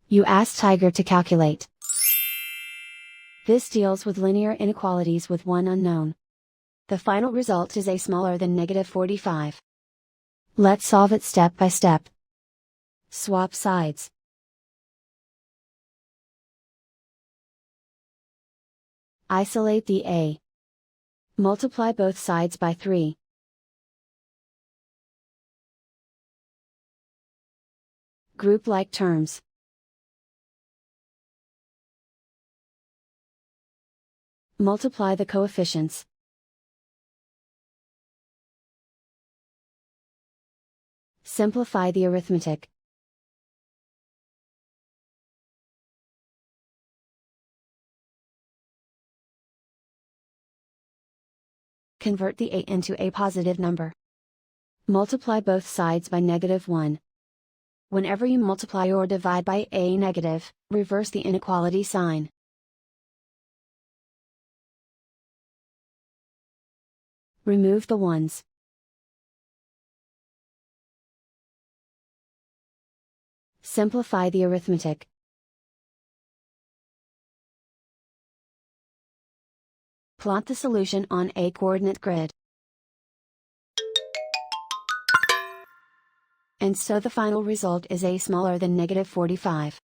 You ask Tiger to calculate. This deals with linear inequalities with one unknown. The final result is a smaller than -45. Let's solve it step by step. Swap sides. Isolate the a. Multiply both sides by 3. Group like terms. Multiply the coefficients. Simplify the arithmetic. Convert the a into a positive number. Multiply both sides by -1. Whenever you multiply or divide by a negative, reverse the inequality sign. Remove the ones. Simplify the arithmetic. Plot the solution on a coordinate grid. And so the final result is a smaller than -45.